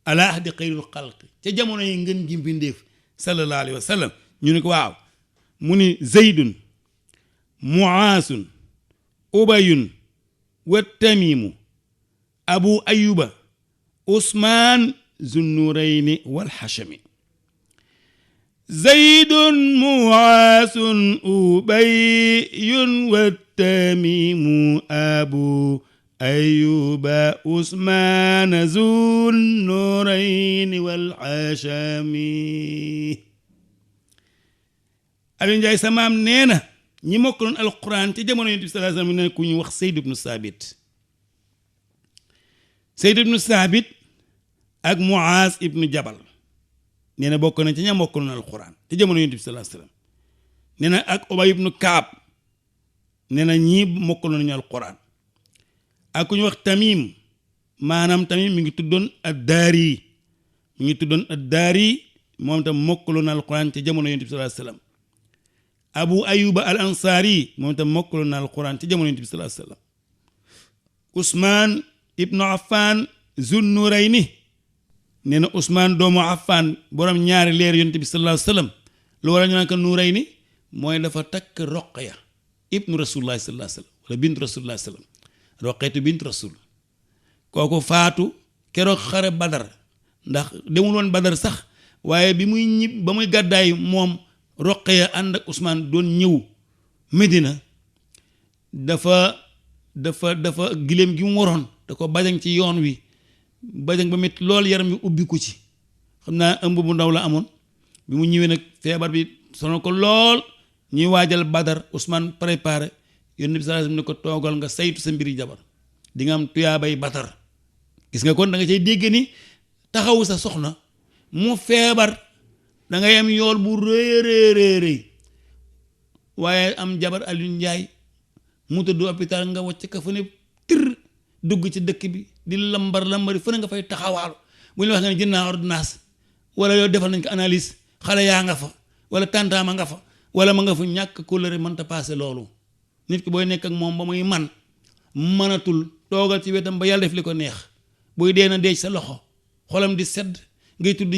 ala ahdi xayril xalq ca jamono yi ngën gi mbindéef sallallahu alayhi wa sallam ñu ne ko waaw mu ni zeydun muaasun ubayun wa tamimu abu ayuba usmaan zunnurayni wal hashami zaydun muaasun ubayun wa tamimu abu ayuba usmaana zun nurayni wal hashami. Aliou Ndiaye sa maam nee na ñi mokkaloon alquran ci jamono yonent bi sallallahu alayhi wasallam ne ku ñu wax Sayd ibnu Saabit ak Muaz ibnu Jabal nee na bokk na ci ña mokkaloon alquran ci jamono yonent bi sallallahu alayhi wasallam nee na ak Ubay ibnu Kaab nee na ñii mokkaloon nañu alquran ak ku ñu wax Tamim, maanaam Tamim mi ngi tuddoon ad-Daari moom tam mokkaloon alquran ci jamono yonent bi sallallahu alayhi wasallam. Abu Ayuba al Ansari moom itam mokkaloon na alquran ci jamono yonent bi sallallahu alayhi wasallam. Ousmane ibnu Affan Zunnurayni nee na Ousmane doomu Affan borom ñaari leer yonent bi sallallahu alayhi wasallam lu war a ñu naan ko Nurayni mooy dafa takk Roqaya ibnu Rasulullah sallallahu alayhi wasallam wala bintu Rasulullah sallam Roqaytu bintu Rasul kooku faatu keroog xare Badar ndax demul woon Badar sax waaye bi muy ñib ba muy gàddaay moom Roqaya ànd ak Ousmane doon ñëw Medina dafa giléem gi mu waroon da ko bajang ci yoon wi bajang ba métti lool yaram wi ubbi ko ci xam naa ëmb bu ndaw la amoon bi mu ñëwee nag feebar bi sonal ko lool ñuy waajal Badar Ousmane préparé Yonent bi sallallahu alayhi wasallam ne ko toogal nga saytu sa mbiri jabar di nga am tuyaabay Badar. Gis nga kon da nga cay dégg ni taxawu sa soxna mu feebar da ngay am yool bu rëy waaye am jabar Aliou Ndiaye mu tëdd hôpital nga wàcc ka fa ne tir dugg ci dëkk bi di lambari fu ne nga fay taxawaalu bu ñu wax nga ne jënd naa ordonnance wala yow defal nañ ko analyse xale yaa nga fa wala tàntaama nga fa wala ma nga fa ñàkk kóllëre mënta passé loolu. Nit ki booy nekk ak moom ba muy mënatul toogal ci wetam ba yàlla def li ko neex booy dee na deej sa loxo xolam di sedd ngay tudd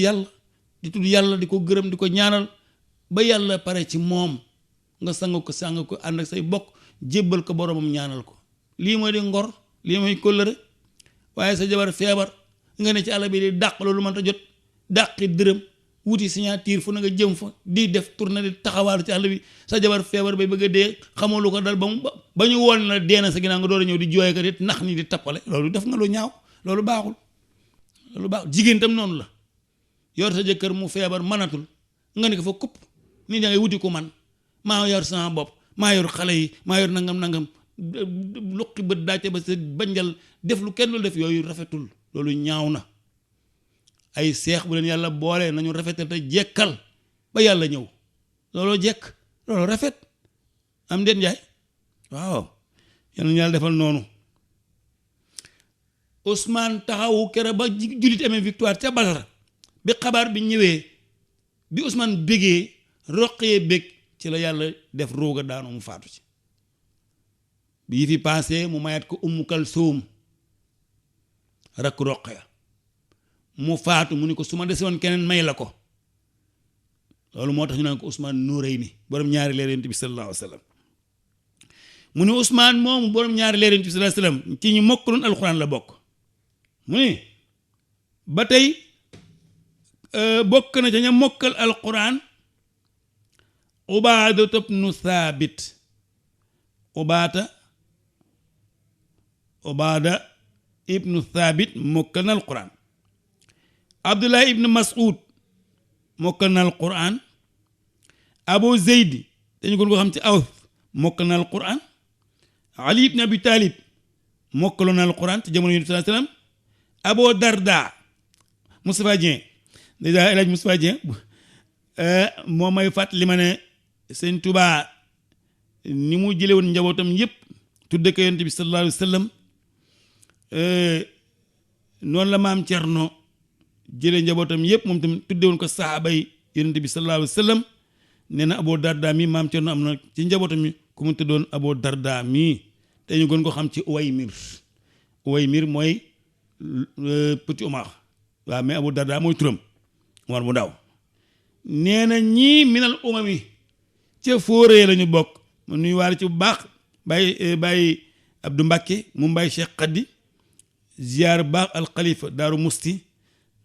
yàlla di ko gërëm di ko ñaanal ba yàlla pare ci moom nga sang ko ànd ak say bokk jébbal ko boromam ñaanal ko. lii mooy di ngor lii mooy kóllëre waaye sa jabar feebar nga ne ci àll bi di dàq loolu mënta jot dàqi dërëm wuti signature fu na nga jëm fa di def tournée di taxawaalu ci àll bi sa jabar feebar bay bëgg a dee xamoo lu ko dal ba ñu woon na dee na sa ginnaaw nga door a ñëw di jooy ko di nax ni di tappale loolu def nga lu ñaaw loolu baaxul jigéen tam noonu la. yor sa jëkkër mu feebar mënatul nga ne ko fa kupp nii da ngay wuti ko man maa yor sama bopp maa yor xale yi maa yor nangam luqi bët daate ba sa banjal def lu kenn lu def yooyu rafetul loolu ñaaw na. ay seex bu leen yàlla boole nañu rafetal te jekkal ba yàlla ñëw looloo jekk loolu rafet am den Njaay waaw yal na yàlla defal noonu. Ousmane taxawu kere ba jullit amee victoire ca Badar bi xabaar bi ñëwee bi Ousmane bégee Roqaya bég ci la yàlla def ruuga daanu mu faatu ci bi yi fi passé mu mayat ko Ummu Kalsoom rakk Roqaya mu faatu mu ni ko su ma dese woon keneen may la ko loolu moo tax ñu naan ko Ousmane Nurayni borom ñaari leer Yonent bi sallallahu alayhi wa sallam. mu ni Ousmane moomu borom ñaari leer Yonent bi sallallahu alayhi wa sallam ci ñu mokkaloon alxuraan la bokk. mu ni ba tey bokk na ca ña mokkal alquran Ubaada ibnu Thaabit Ubaada ibnu Thaabit mokkal na alquran. Abdullah ibnu Mas'ud mokkal na alquran. Abu Zeyd dañu ko xam ci Awf mokkal na alquran. Ali ibnu Abi Talib mokkaloon na alquran ci jamono Yonent bi sallallahu alayhi wa sallam. Abu Darda Moustapha Dieng déjà El Hadj Moustapha Dieng moo may fàttali ma ne Sëñ Tuubaa ni mu jële woon njabootam yëpp tudde ko Yonent bi sallallahu alayhi wa sallam noonu la maam Cerno jële njabootam yëpp moom tam tudde woon ko sahaaba yi Yonent bi sallallahu alayhi wa sallam. nee na Abu Darda mi maam Cerno am na ci njabootam mi ku mu tuddoon Abu Darda mi te ñu gën ko xam ci Uwaymir mooy Petit Omar waaw mais Abu Darda mooy turam Omar bu ndaw. nee na ñii minal umami ca fóoree la ñu bokk ma nuy waale ci bu baax bàyyi Abdou Mbacké mu Mbaye Cheikh Khady ziyaar baax alxalifa Daaru Musti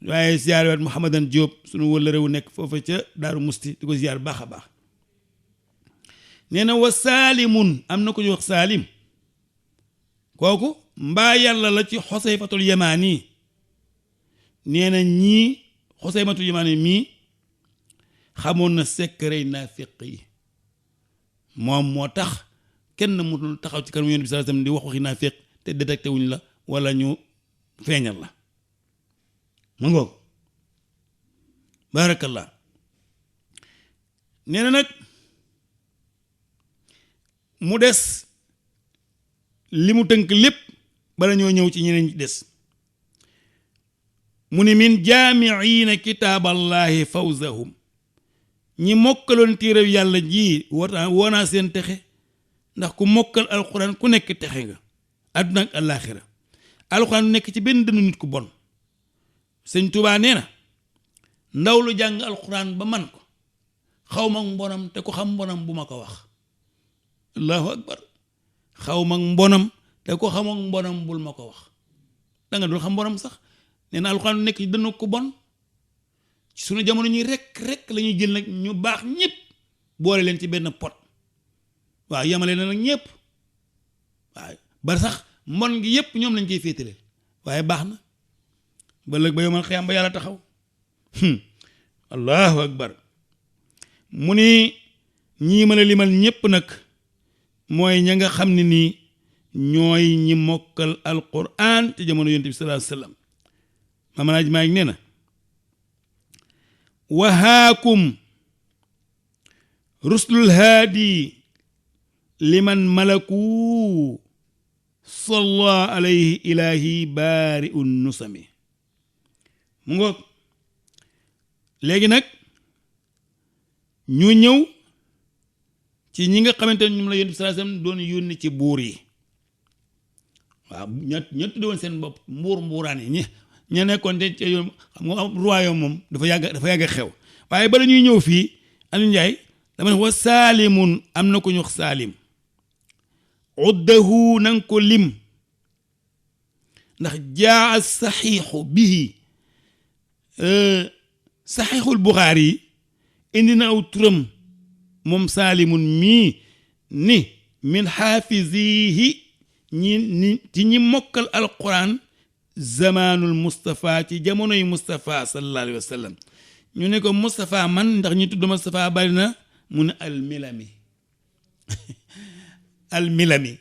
waaye ziyaar waat Mouhamadan Diop sunu wëllëre wu nekk foofa ca Daaru Musti di ko ziyaar baax a baax nee na wa saalimun am na ko ñu wax saalim kooku mbaa yàlla la ci xoseyfatul yamaani nee na ñii xoseyfatul yamaani mii xamoon na sekkarey naafiq yi moom moo tax kenn mënul taxaw ci kanam Yonent bi sallallahu alayhi wasallam di wax waxi naafiq te détecté wuñ la wala ñu feeñal la mu ngoog baarakallah nee na nag mu des li mu tënk lépp bala ñoo ñëw ci ñeneen ñi des mu ni min jaamiina kitaaballahi fawzahum ñi mokkaloon téere yàlla ji woonaa seen texe ndax ku mokkal alquran ku nekk texe nga àdduna ak àllaaxira alquran nekk ci benn dënnu nit ku bon sëñ Tuubaa nee na ndaw lu jàng alquran ba man ko xaw ma mbonam te ku xam mbonam bu ma ko wax allahu akbar xaw ma mbonam te ku xamoon mbonam bul ma ko wax da nga dul xam mbonam sax nee na alquran nekk ci dënnu ku bon ci sunu jamono ñi rek la ñuy jël nag ñu baax ñëpp boole leen ci benn pot waaw yamale na nag ñëpp waaw ba sax mbon gi yëpp ñoom lañ koy féetale waaye baax na ba lëg ba yomal xiyam ba yàlla taxaw allahu akbar mu ni ñii mën a limal ñëpp nag mooy ña nga xam ne nii ñooy ñi mokkal alquran ci jamono yonent bi sallallahu alayhi wasallam mamanaaj maa ngi nee na wahaakum ruslul haadi liman malaku salla alayhi ilahi baari un nusami mu ngoog léegi nag ñu ñëw ci ñi nga xamante ne ñoom la Yonent bi sallallahu alayhi wasallam doon yónni ci buur yi waaw ña tudde woon seen bopp mbuuraan yi ña nekkoon te ci yoon xam nga royaume moom dafa yàgg xew waaye bala ñuy ñëw fii Aliou Ndiaye dama ne wa saalimun am na ko ñu wax saalim uddahu nanga ko lim ndax jaa saxiixu bihi saxiixul Buxaari yi indi na aw turam moom saalimun mii ni min xaafizihi ci ñi mokkal alquran zamaanul Moustapha ci jamonoy Moustapha sallallahu alayhi wa sallam ñu ne ko Moustapha man ndax ñu tudd Moustapha bari na mu ne almilami almilami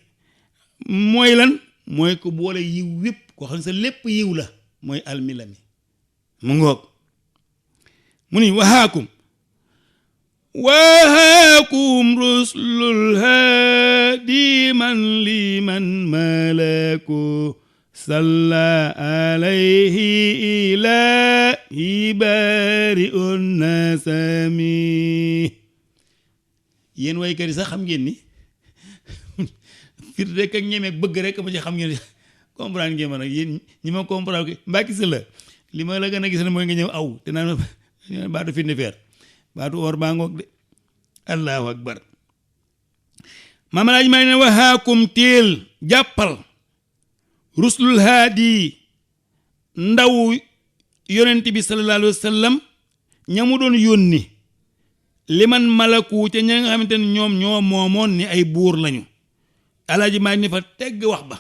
mooy lan mooy ko boole yiw wépp koo xam ne sa lépp yiw la mooy almilami mu ngoog mu ni wahaakum ruslul haadi man liman malaku salla alayhi ilahi bari un nasami yéen waykat yi sax xam ngeen ni fit rek ak ñeme bëgg rek ma ci xam ngeen comprendre ngeen ma nag yéen ñi ma comprendre mbàkki si la li ma la gën a gis ne mooy nga ñëw aw te naan baatu firnde feer baatu or baa ngoog de allahu akbar maamalaaj maa ne wahaakum téel jàppal ruslul haadi ndaw yonent bi sallallahu alayhi wa sallam ñamu doon yónni liman malaku ca ña nga xamante ne ñoom ñoo moomoon ni ay buur lañu alaaji maa ne fa tegg wax ba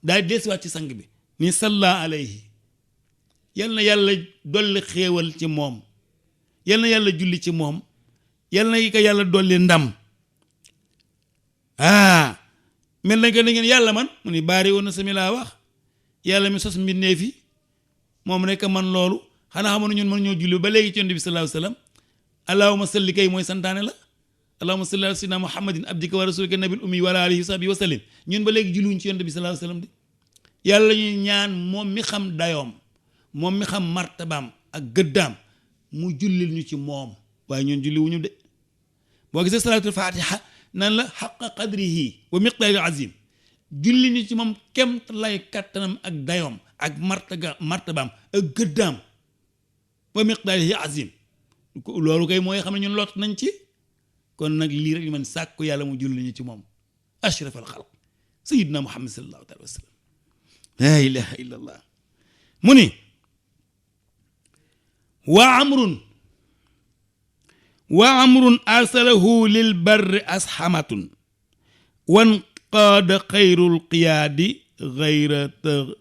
daal deesiwaat ci sang bi ni salla alayhi yal na yàlla dolli xéewal ci moom yal na yàlla julli ci moom yal na ko yàlla dolli ndam mel nañ ko da ngeen yàlla man mu ni baari woon na sami laa wax yàlla mi sos mbindeef yi moom rekk man loolu xanaa xamoon ñun mën ñoo julli ba léegi ci yonent bi sallallahu alayhi wasallam allahumma salli kay mooy santaane la allahumma salli ala sayyidina muhammadin abdika wa rasulika nabil ummi wa ala alihi wa sahbihi wa sallim ñun ba léegi julliwuñ ci yonent bi sallallahu alayhi wasallam de yàlla ñuy ñaan moom mi xam dayoom moom mi xam martabaam ak gëddaam mu jullil ñu ci moom waaye ñun julliwuñu de boo gisee salaatul fatiha nan la xaqa qadrihi wa miqdaari azim julli ñu ci moom kemt lay kattanam ak dayoom ak martabaam ak gëddaam wa miqdaarihi azim loolu kay mooy xam ne ñun lot nañ ci kon nag lii rek ñu man sàkku yàlla mu julli ñu ci moom ashraf al xalq sayyidina muhammad sallallahu alayhi wa sallam la ilaha illa allah mu ni wa amrun arsalahu lil barri asxamatun wan qaada xayrul qiyaadi xayra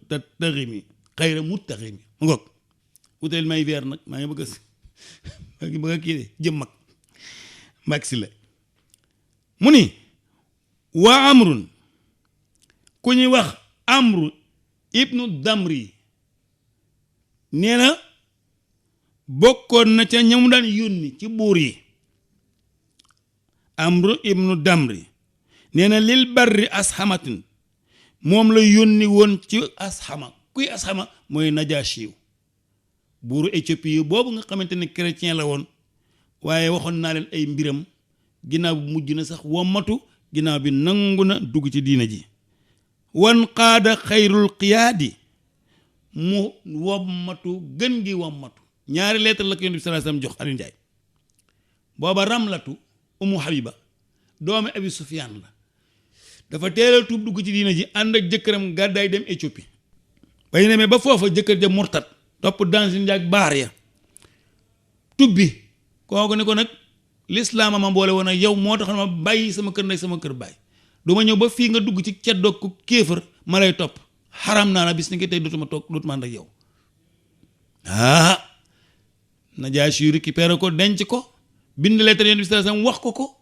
tattaximi xayra muttaximi mu ngoog wuteel may weer nag maa ngi bëgg a kii de jëm mag si la mu ni wa amrun ku ñuy wax amru ibnu damri nee na bokkoon na ca ñamu daan yónni ci buur yi. amru ibnu damri nee na lil barri asxamatin moom la yónni woon ci asxama kuy asxama mooy najaashiw buuru Éthiopie boobu nga xamante ne chrétien la woon waaye waxoon naa leen ay mbiram ginnaaw bi mujj na sax wommatu ginnaaw bi nangu na dugg ci diina ji wan qaada xayrul qiyaadi mu wommatu gën gi wommatu ñaari lettre la ko yonent bi sallallahu alayhi wasallam jox Aliou Ndiaye booba Ramlatu umu Habiba doomi Abi Sufyaan la dafa teelal tuub dugg ci diina ji ànd ak jëkkëram gàddaay dem Éthiopie ba ñu demee ba foofa jëkkër ja murtat topp dansin njaag baar ya tubbi kooku ne ko nag lislaama ma boole woon ak yow moo tax ma bàyyi sama kër ndey sama kër bàyyi du ma ñëw ba fii nga dugg ci ceddoog ku kéefër ma lay topp xaram naa la bis ni ngi tey dootuma ànd ak yow Najaashi yu récupéré ko denc ko bind lettre Yonent bi sallallahu alayhi wasallam wax ko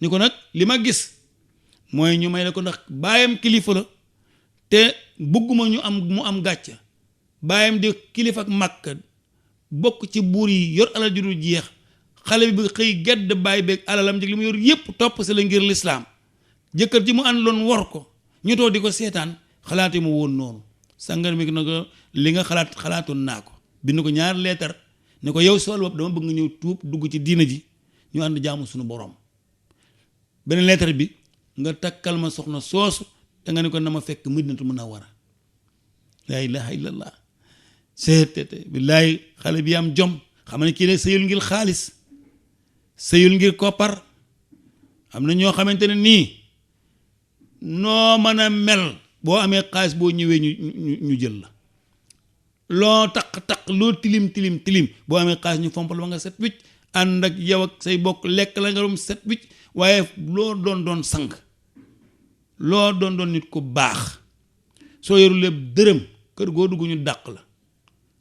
ni ko nag li ma gis mooy ñu may la ko ndax baayam kilifa la te bëgguma mu am gàcce baayam di kilifa ak Makka bokk ci buur yi yor alal ju dul jeex xale bi xëy gedd baay beeg alalam jëg li mu yor yépp topp si la ngir lislaam jëkkër ji mu àndoon wor ko ñu toog di ko seetaan xalaate mu woon noonu sàngar mi na ko li nga xalaatoon naa ko bind ko ñaar leetar ne ko yow sool bopp dama bëgg nga ñëw tuub dugg ci diina ji ñu ànd jaamu suñu borom beneen leetar bi nga takkal ma soxna soosu te nga ne ko na ma fekk Madinatu Munawwara laa ilaha illallah seetete billaay xale bi am jom xam ne kii la sëyul ngir xaalis sëyul ngir koppar am na ñoo xamante ne nii noo mën a mel boo amee xaalis boo ñëwee ñu jël la loo taq loo tilim boo amee xaalis ñu fompal ba nga set wicc ànd ak yow ak say bokk lekk la nga doon set wicc waaye loo doon sang loo doon nit ku baax soo yoru lépp dërëm kër goo dugg ñu dàq la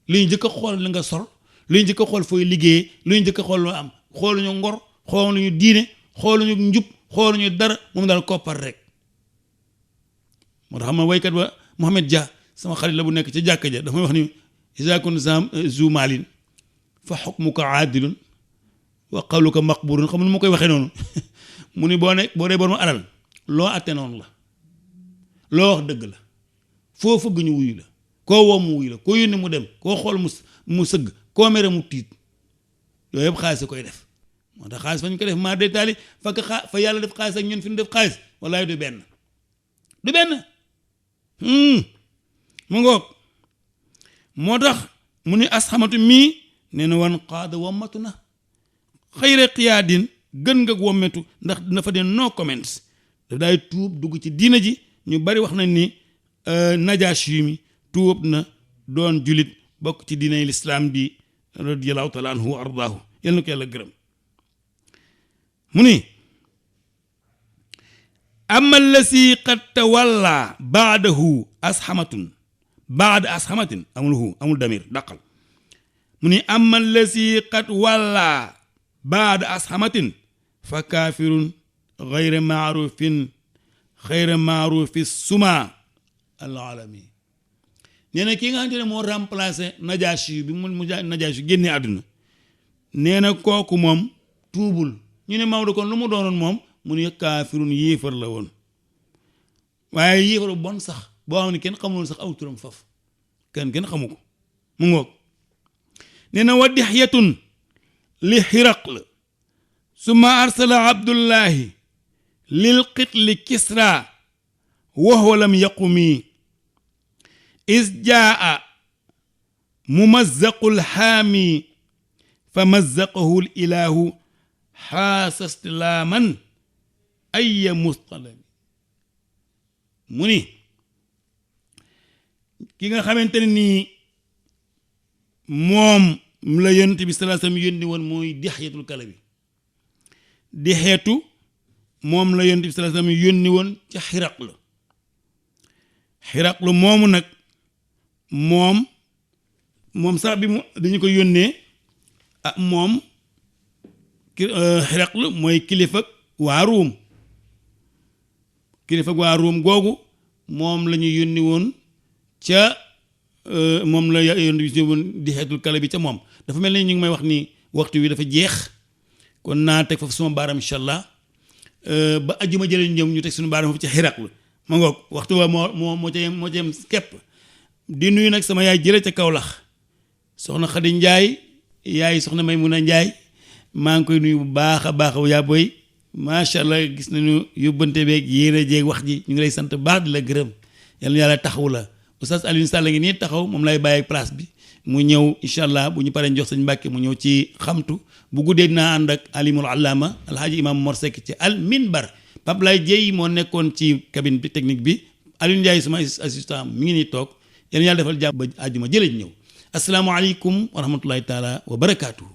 li ñu njëkk a xool li nga sol li ñu njëkk a xool fooy liggéeyee li ñu njëkk a xool loo am xooluñu ngor xooluñu diine xooluñu njub xooluñu dara moom daal koppar rek moo tax xam na waykat ba Mohamed Dia sama xarit la bu nekk ci jàkka ja dafa may wax ni iza kun zu maalin fa hukmuka aadilun wa qawluka maqburun xam nu ma koy waxee noonu mu ni boo dee borom alal loo atte noonu la loo wax dëgg la foo fëgg ñu wuyu la koo woo mu wuyu la koo yónni mu dem koo xool mu sëgg koo mere mu tiit yooyu yëpp xaalis koy def moo tax xaalis fa ñu ko def maa détaali fa yàlla def xaalis ak ñun fi ñu def xaalis wallaay du benn mu ngoog moo tax mu ni asxamatu mii nee na wan qaada wammatu na xayra qiyaadin gën nga wommetu ndax dina fa dee no comments daf daay tuub dugg ci diina ji ñu bari wax nañ ni Najaashi mi tuub na doon julit bokk ci diinay lislaam bi radiyallahu taala anhu wa ardaahu yal na ko yàlla gërëm mu ni amma allasi qad tawalla baadahu asxamatin amul damir dàqal mu ni amma allasi qad walla baada asxamatin fa kaafirun xayra maarufi suma alalami nee na kii nga xamante ne moo remplacé Najaashi bi mu Najaashi génnee àdduna nee na kooku moom tuubul ñu ne Maodo kon lu mu doonoon moom mu ne kaafirun yéefar la woon waaye yéefar bon sax boo xam ne kenn xamuloon sax aw turam faf kenn xamu ko mu ngoog nee na wa Dihyatun li Hiraql summa arsala Abdullahi lil qitli Kisra wa huwa lam yaqumi is jaa mumazzaqul haami fa mazzaqahu l ilahu xaasastilaaman ayya mustalami mu ni ki nga xamante ne nii moom la yonent bi sallallahu alayhi wasallam yónni woon mooy Dihyatul Kalbi Dihyatu moom la yonent bi sallallahu alayhi wasallam yónni woon ca Xiraqlu moomu nag moom sax bi mu dañu ko yónnee moom Xiraqlu mooy kilifa waa Ruum googu moom la ñu yónni woon ca moom la yónni bi woon Dihyatul Kalbi ca moom dafa mel ni ñu ngi may wax ni waxtu wi dafa jeex kon naa teg foofu suma baaram incha allah ba ajjuma jëlee ñu ñu teg suñu baaram foofu ca Xiraqlu ma ngoog waxtu wa moo ca yem képp di nuyu nag sama yaay jële ca Kawlax soxna Xadi Njaay yaay soxna Maymuna Njaay maa ngi koy nuyu bu baax a baax yaa booy macha allah gis nañu yóbbante beeg yéene jeeg wax ji ñu ngi lay sant baax di la gërëm yal na yàlla taxawu la Oustaz Alioune Sall ngi nii taxaw moom lay bàyyi place bi mu ñëw incha allah bu ñu paree jox Sëñ Mbàkke mu ñëw ci xamtu bu guddee dinaa ànd ak alimul allama alhaaji imam Mor Seck ci al minbar Pape Lay Jéy moo nekkoon ci cabine bi technique bi Alioune Ndiaye sama assistant mi ngi nii toog yal na yàlla defal jàmm ba àjjuma jëlee ñëw asalaamaaleykum wa rahmatullahi taala wa barakaatu.